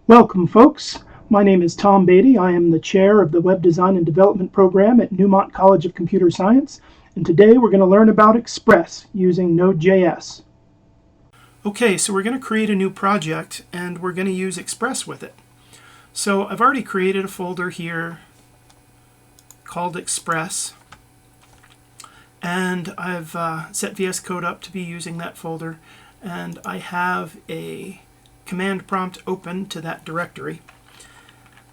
Welcome, folks. My name is Tom Beatty. I am the chair of the Web Design and Development program at Newmont College of Computer Science, and today we're going to learn about Express using node.js. Okay, so we're going to create a new project and we're going to use Express with it. So I've already created a folder here called Express, and I've set VS Code up to be using that folder, and I have a command prompt open to that directory.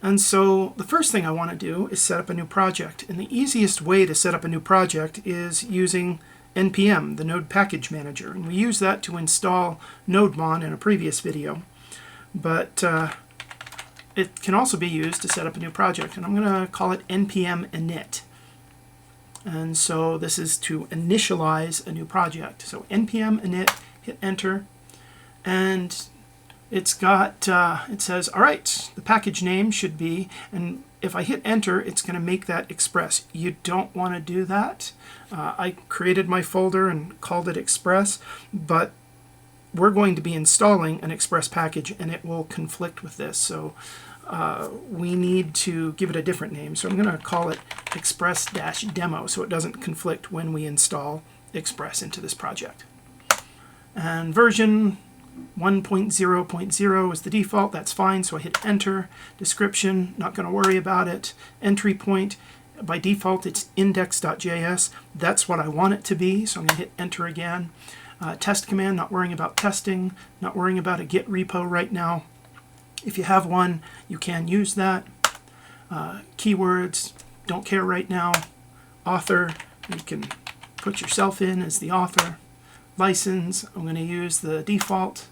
And so the first thing I want to do is set up a new project, and the easiest way to set up a new project is using npm, the Node Package Manager, and we use that to install nodemon in a previous video, but it can also be used to set up a new project, and I'm going to call it npm init. And so this is to initialize a new project. So npm init, hit enter, and it's got, it says, all right, the package name should be, and if I hit enter, it's going to make that Express. You don't want to do that. I created my folder and called it Express, but we're going to be installing an Express package, and it will conflict with this. So we need to give it a different name. So I'm going to call it Express-demo so it doesn't conflict when we install Express into this project. And version 1.0.0 is the default. That's fine. So I hit enter. Description, not going to worry about it. Entry point, by default it's index.js. That's what I want it to be. So I'm going to hit enter again. Test command, not worrying about testing, not worrying about a Git repo right now. If you have one, you can use that. Keywords, don't care right now. Author, you can put yourself in as the author. License, I'm going to use the default.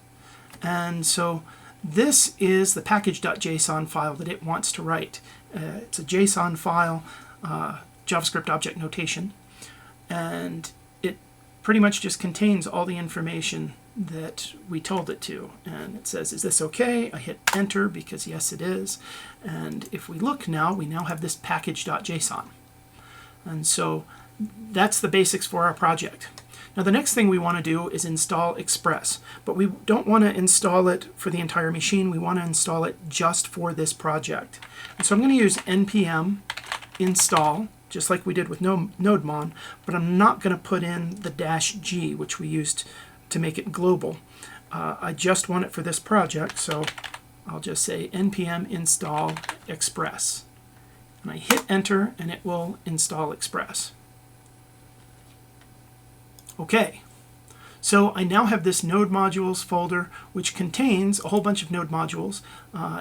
And so this is the package.json file that it wants to write. It's a JSON file, JavaScript object notation, and it pretty much just contains all the information that we told it to. And it says, is this okay? I hit enter because yes, it is. And if we look now, we now have this package.json. And so that's the basics for our project. Now the next thing we want to do is install Express, but we don't want to install it for the entire machine. We want to install it just for this project. And so I'm going to use npm install, just like we did with nodemon, but I'm not going to put in the -g, which we used to make it global. I just want it for this project, so I'll just say npm install Express. And I hit enter, and it will install Express. Okay, so I now have this node modules folder, which contains a whole bunch of node modules.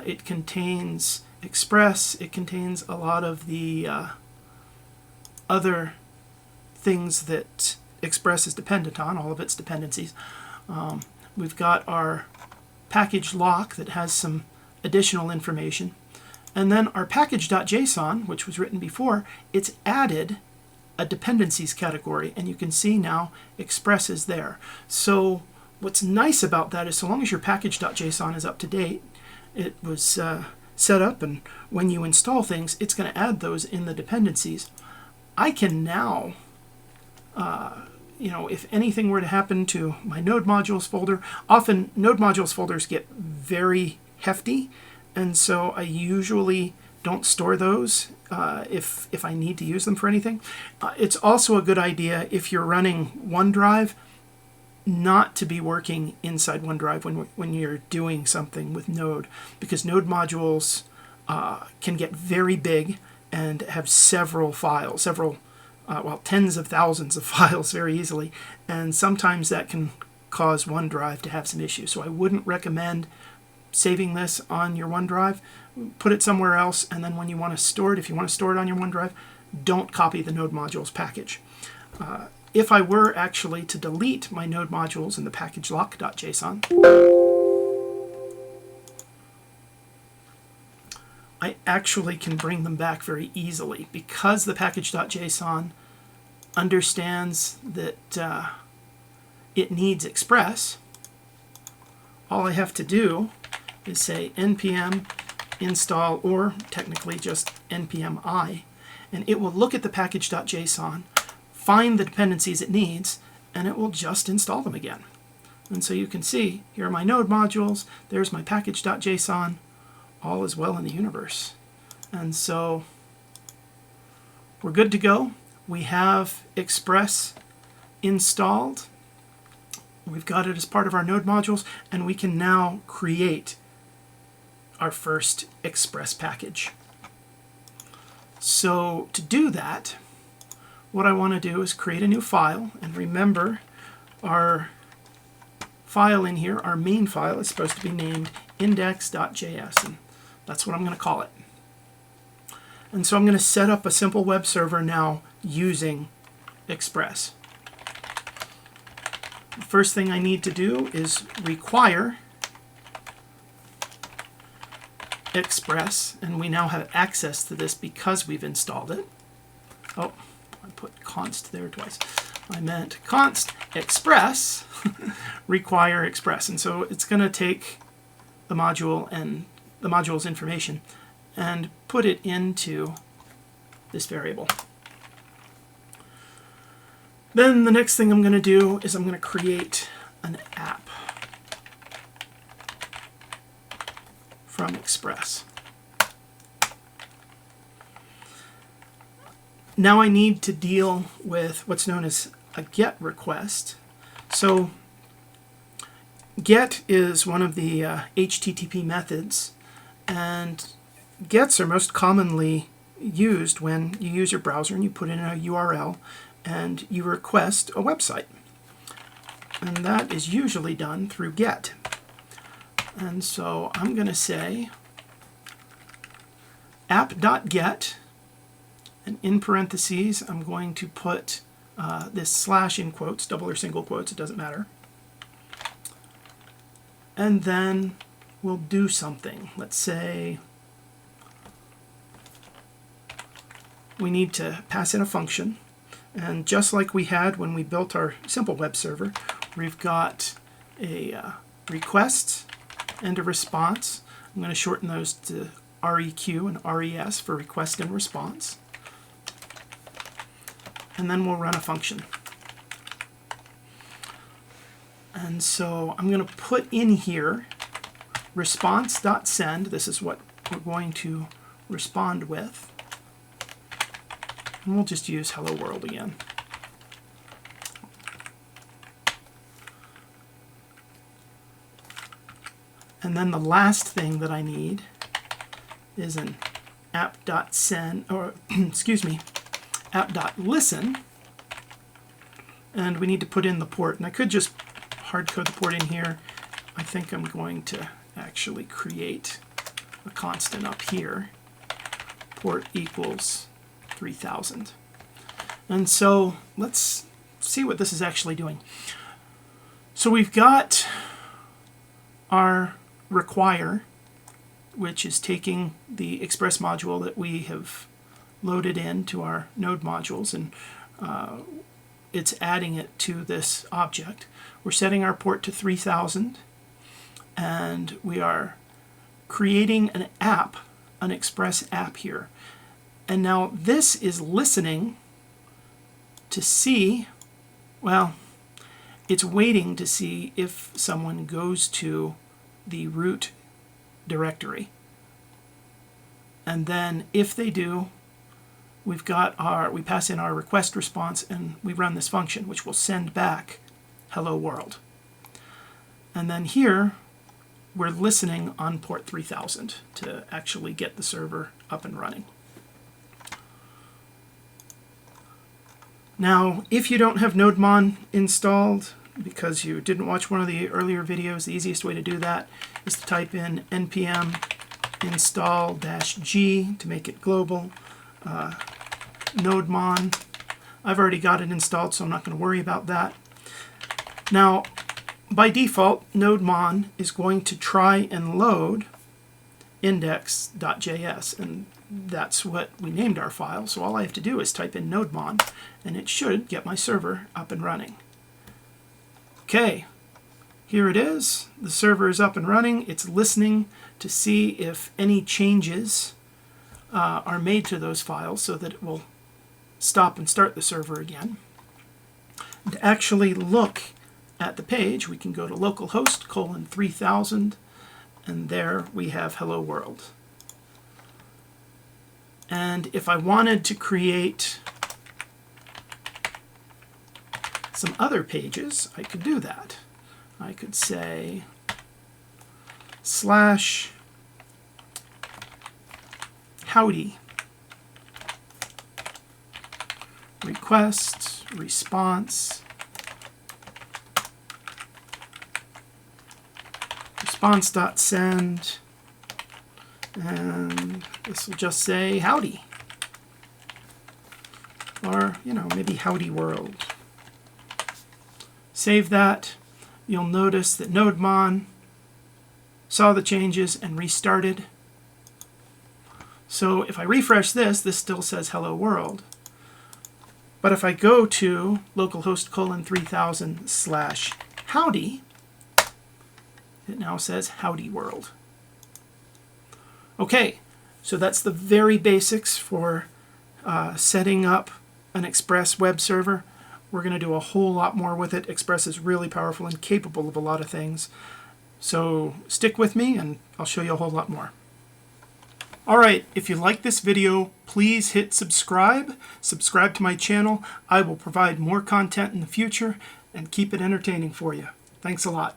It contains Express, it contains a lot of the other things that Express is dependent on, all of its dependencies. We've got our package lock that has some additional information. And then our package.json, which was written before, it's added a dependencies category, and you can see now Express is there. So what's nice about that is so long as your package.json is up to date, it was set up, and when you install things, it's going to add those in the dependencies. I can now, if anything were to happen to my node modules folder, often node modules folders get very hefty, and so I usually don't store those if I need to use them for anything. It's also a good idea if you're running OneDrive not to be working inside OneDrive when you're doing something with Node, because Node modules can get very big and have several files, tens of thousands of files very easily, and sometimes that can cause OneDrive to have some issues. So I wouldn't recommend saving this on your OneDrive. Put it somewhere else, and then when you want to store it, if you want to store it on your OneDrive, don't copy the node modules package. If I were actually to delete my node modules in the package lock.json, I actually can bring them back very easily because the package.json understands that it needs Express. All I have to do is say npm install, or technically just npm I, and it will look at the package.json, find the dependencies it needs, and it will just install them again. And so you can see, here are my node modules, there's my package.json. all is well in the universe. And so we're good to go. We have Express installed. We've got it as part of our node modules, and we can now create our first Express package. So to do that, what I want to do is create a new file, and remember our file in here, our main file, is supposed to be named index.js, and that's what I'm going to call it. And so I'm going to set up a simple web server now using Express. The first thing I need to do is require Express, and we now have access to this because we've installed it. Oh, I put const there twice. I meant const express require express, and so it's going to take the module and the module's information and put it into this variable. Then the next thing I'm going to do is I'm going to create an app from Express. Now I need to deal with what's known as a GET request. So GET is one of the HTTP methods, and GETs are most commonly used when you use your browser and you put in a URL and you request a website. And that is usually done through GET. And so I'm going to say app.get, and in parentheses I'm going to put this slash in quotes, double or single quotes, it doesn't matter. And then we'll do something. Let's say we need to pass in a function, and just like we had when we built our simple web server, we've got a request and a response. I'm going to shorten those to REQ and RES for request and response. And then we'll run a function. And so I'm going to put in here response.send. This is what we're going to respond with. And we'll just use hello world again. And then the last thing that I need is an app.send, or excuse me, app.listen, and we need to put in the port. And I could just hard code the port in here. I think I'm going to actually create a constant up here. Port equals 3000. And so let's see what this is actually doing. So we've got our require, which is taking the Express module that we have loaded into our node modules, and it's adding it to this object. We're setting our port to 3000, and we are creating an app, an Express app here. And now this is listening to see, well, it's waiting to see if someone goes to the root directory. And then if they do, we pass in our request response and we run this function, which will send back hello world. And then here we're listening on port 3000 to actually get the server up and running. Now, if you don't have NodeMon installed because you didn't watch one of the earlier videos, the easiest way to do that is to type in npm install-g to make it global. NodeMon. I've already got it installed, so I'm not going to worry about that. Now, by default, NodeMon is going to try and load index.js, and that's what we named our file. So all I have to do is type in NodeMon, and it should get my server up and running. Okay, here it is. The server is up and running. It's listening to see if any changes are made to those files so that it will stop and start the server again. And to actually look at the page, we can go to localhost :3000, And there we have hello world. And if I wanted to create some other pages, I could do that. I could say /howdy request response response.send, and this will just say howdy, or maybe howdy world. Save that. You'll notice that NodeMon saw the changes and restarted. So if I refresh this still says hello world. But if I go to localhost:3000/howdy, it now says howdy world. Okay, so that's the very basics for setting up an Express web server. We're going to do a whole lot more with it. Express is really powerful and capable of a lot of things. So stick with me and I'll show you a whole lot more. Alright, if you like this video, please hit subscribe. Subscribe to my channel. I will provide more content in the future and keep it entertaining for you. Thanks a lot.